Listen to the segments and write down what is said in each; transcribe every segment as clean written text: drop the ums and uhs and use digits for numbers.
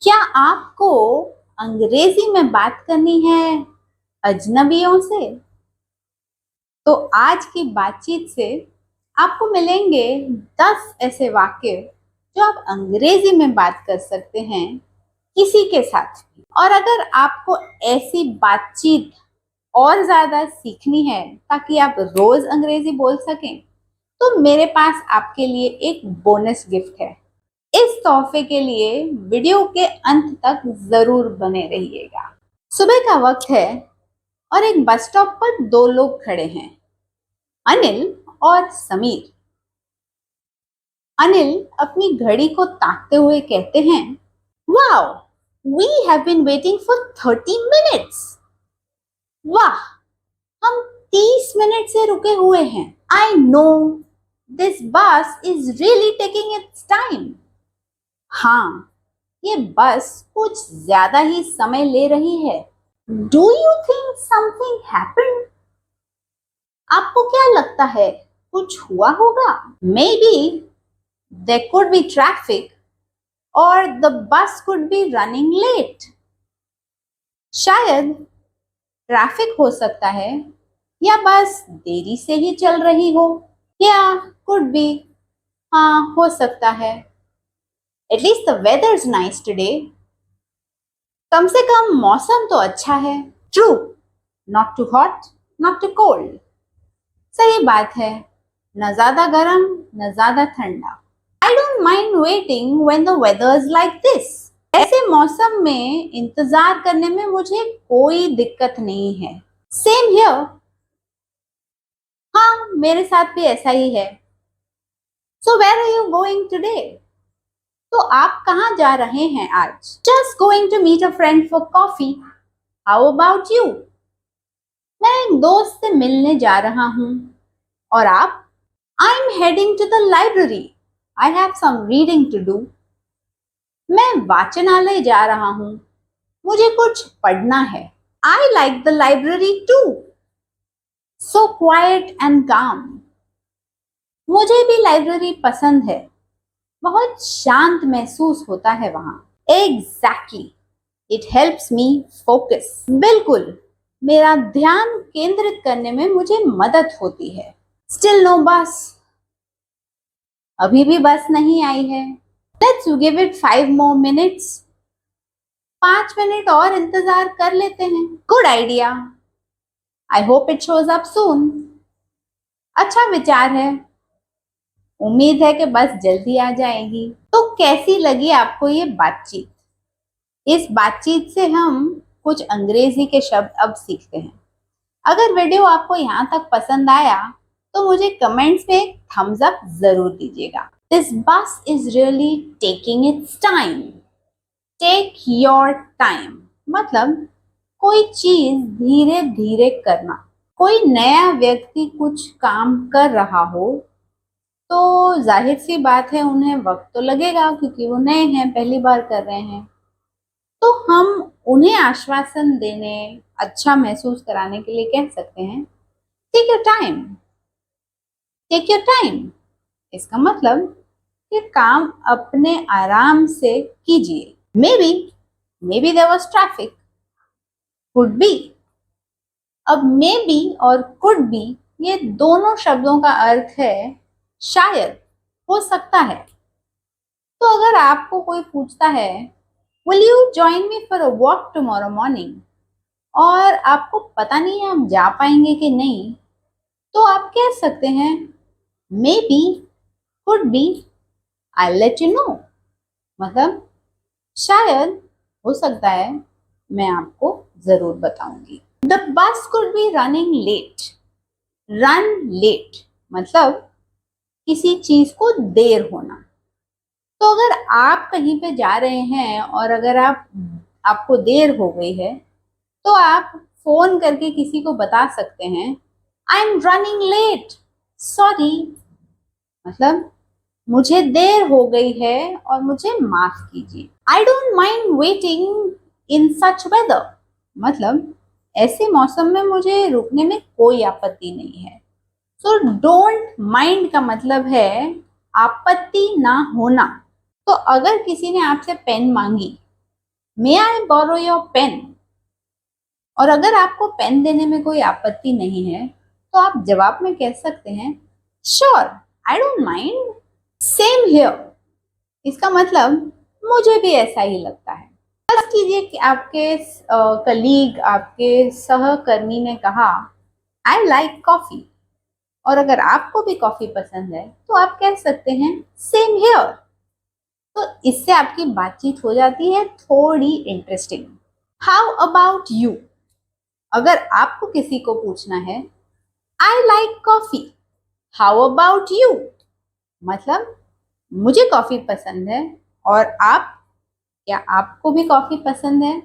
क्या आपको अंग्रेजी में बात करनी है अजनबियों से? तो आज की बातचीत से आपको मिलेंगे 10 ऐसे वाक्य जो आप अंग्रेजी में बात कर सकते हैं किसी के साथ भी। और अगर आपको ऐसी बातचीत और ज्यादा सीखनी है ताकि आप रोज अंग्रेजी बोल सकें, तो मेरे पास आपके लिए एक बोनस गिफ्ट है। इस तोहफे के लिए वीडियो के अंत तक जरूर बने रहिएगा। सुबह का वक्त है और एक बस स्टॉप पर दो लोग खड़े हैं, अनिल और समीर। अनिल अपनी घड़ी को ताकते हुए कहते हैं, wow, we have been waiting for 30 minutes. वाह, हम 30 मिनट से रुके हुए हैं। I know, this bus is really taking its time. हाँ, ये बस कुछ ज्यादा ही समय ले रही है। Do you think something happened? आपको क्या लगता है, कुछ हुआ होगा? Maybe there could be traffic और the bus could be running late. शायद ट्रैफिक हो सकता है या बस देरी से ही चल रही हो। या कुड बी, हाँ हो सकता है। At least the weather is nice today. कम से कम मौसम तो अच्छा है। True, not too hot, not too cold. सही बात है, न ज्यादा गर्म न ज्यादा ठंडा। I don't mind waiting when the weather is like this. ऐसे मौसम में इंतजार करने में मुझे कोई दिक्कत नहीं है। Same here. हाँ, मेरे साथ भी ऐसा ही है। So where are you going today? तो आप कहाँ जा रहे हैं आज? Just going to meet a friend for coffee. How about you? मैं एक दोस्त से मिलने जा रहा हूँ। और आप? I am heading to the library. I have some reading to do. मैं वाचनालय जा रहा हूँ, मुझे कुछ पढ़ना है। I like the library too, so quiet and calm. मुझे भी लाइब्रेरी पसंद है, बहुत शांत महसूस होता है वहां। Exactly, it helps me focus. बिल्कुल, मेरा ध्यान केंद्रित करने में मुझे मदद होती है। स्टिल नो बस। अभी भी बस नहीं आई है। Let's give it 5 more minutes। 5 minute और इंतजार कर लेते हैं। Good idea. I hope it shows up सून। अच्छा विचार है। उम्मीद है कि बस जल्दी आ जाएगी। तो कैसी लगी आपको ये बातचीत? इस बातचीत से हम कुछ अंग्रेजी के शब्द अब सीखते हैं। अगर वीडियो आपको यहाँ तक पसंद आया तो मुझे कमेंट्स में एक थम्स अप जरूर दीजिएगा। This bus is really taking its time. Take your time मतलब कोई चीज धीरे धीरे करना। कोई नया व्यक्ति कुछ काम कर रहा हो तो जाहिर सी बात है उन्हें वक्त तो लगेगा, क्योंकि वो नए हैं, पहली बार कर रहे हैं। तो हम उन्हें आश्वासन देने, अच्छा महसूस कराने के लिए कह सकते हैं, take your time. Take your time इसका मतलब कि काम अपने आराम से कीजिए। Maybe there was traffic. Could be. अब मे बी और कुड बी, ये दोनों शब्दों का अर्थ है शायद, हो सकता है। तो अगर आपको कोई पूछता है, will you join me for a walk tomorrow morning, और आपको पता नहीं है आप जा पाएंगे कि नहीं, तो आप कह सकते हैं, may be, could be, I let you know. मतलब शायद, हो सकता है, मैं आपको जरूर बताऊंगी। The bus could be running late. Run late मतलब किसी चीज को देर होना। तो अगर आप कहीं पे जा रहे हैं और अगर आपको देर हो गई है, तो आप फोन करके किसी को बता सकते हैं, I am running late, sorry. मतलब मुझे देर हो गई है और मुझे माफ कीजिए। I don't mind waiting in such weather मतलब ऐसे मौसम में मुझे रुकने में कोई आपत्ति नहीं है। सो डोंट माइंड का मतलब है आपत्ति ना होना। तो अगर किसी ने आपसे पेन मांगी मे आई बोरो योर पेन। और अगर आपको पेन देने में कोई आपत्ति नहीं है तो आप जवाब में कह सकते हैं sure, I don't mind, same here. इसका मतलब मुझे भी ऐसा ही लगता है। फर्ज कीजिए कि आपके कलीग, आपके सहकर्मी ने कहा आई लाइक कॉफी, और अगर आपको भी कॉफी पसंद है तो आप कह सकते हैं सेम हियर। तो इससे आपकी बातचीत हो जाती है थोड़ी इंटरेस्टिंग। How about you? अगर आपको किसी को पूछना है I like coffee, how about you, मतलब मुझे कॉफी पसंद है और आप, क्या आपको भी कॉफी पसंद है?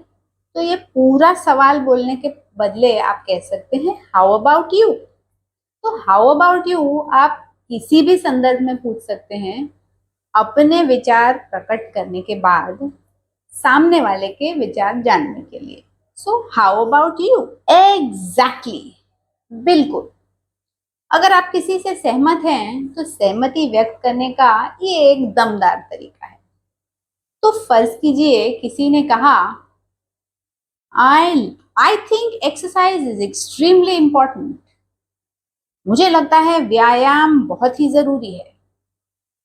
तो ये पूरा सवाल बोलने के बदले आप कह सकते हैं हाउ अबाउट यू। तो हाउ अबाउट यू आप किसी भी संदर्भ में पूछ सकते हैं अपने विचार प्रकट करने के बाद सामने वाले के विचार जानने के लिए। So how about you? Exactly, बिल्कुल। अगर आप किसी से सहमत हैं तो सहमति व्यक्त करने का ये एक दमदार तरीका है। तो फर्ज कीजिए किसी ने कहा I think exercise is extremely important, मुझे लगता है व्यायाम बहुत ही जरूरी है,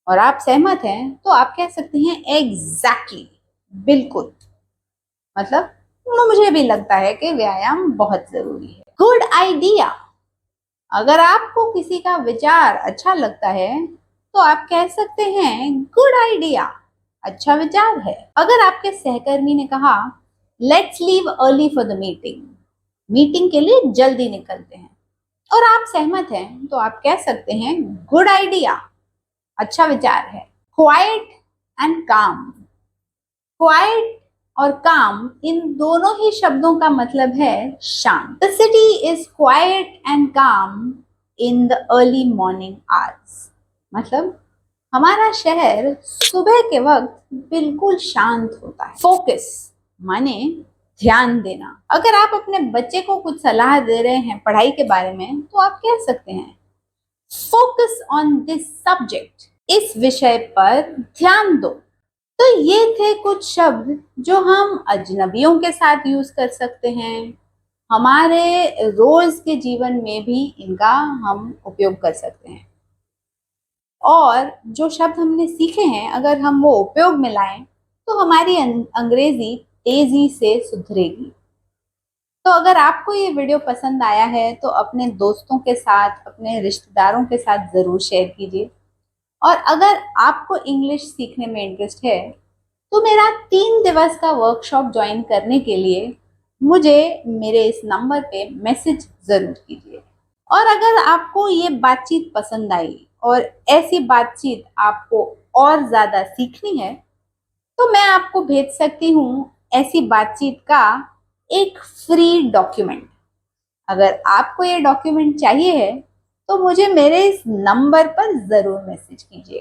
और आप सहमत हैं तो आप कह सकते हैं एग्जैक्टली, बिल्कुल, मतलब मुझे भी लगता है कि व्यायाम बहुत जरूरी है। Good idea. अगर आपको किसी का विचार अच्छा लगता है तो आप कह सकते हैं गुड आइडिया, अच्छा विचार है। अगर आपके सहकर्मी ने कहा let's leave early for the meeting, meeting के लिए जल्दी निकलते हैं, और आप सहमत हैं तो आप कह सकते हैं गुड आइडिया, अच्छा विचार है। क्वाइट एंड काम। क्वाइट और काम, इन दोनों ही शब्दों का मतलब है शांत। The city is quiet and calm in the early morning hours, मतलब हमारा शहर सुबह के वक्त बिल्कुल शांत होता है। फोकस माने ध्यान देना। अगर आप अपने बच्चे को कुछ सलाह दे रहे हैं पढ़ाई के बारे में तो आप कह सकते हैं फोकस ऑन दिस सब्जेक्ट, इस विषय पर ध्यान दो। तो ये थे कुछ शब्द जो हम अजनबियों के साथ यूज कर सकते हैं, हमारे रोज के जीवन में भी इनका हम उपयोग कर सकते हैं। और जो शब्द हमने सीखे हैं अगर हम वो उपयोग में लाएं तो हमारी अंग्रेजी तेजी से सुधरेगी। तो अगर आपको ये वीडियो पसंद आया है तो अपने दोस्तों के साथ, अपने रिश्तेदारों के साथ ज़रूर शेयर कीजिए। और अगर आपको इंग्लिश सीखने में इंटरेस्ट है तो मेरा 3 दिवस का वर्कशॉप ज्वाइन करने के लिए मुझे मेरे इस नंबर पे मैसेज ज़रूर कीजिए। और अगर आपको ये बातचीत पसंद आई और ऐसी बातचीत आपको और ज़्यादा सीखनी है तो मैं आपको भेज सकती हूँ ऐसी बातचीत का एक फ्री डॉक्यूमेंट। अगर आपको ये डॉक्यूमेंट चाहिए है तो मुझे मेरे इस नंबर पर ज़रूर मैसेज कीजिए।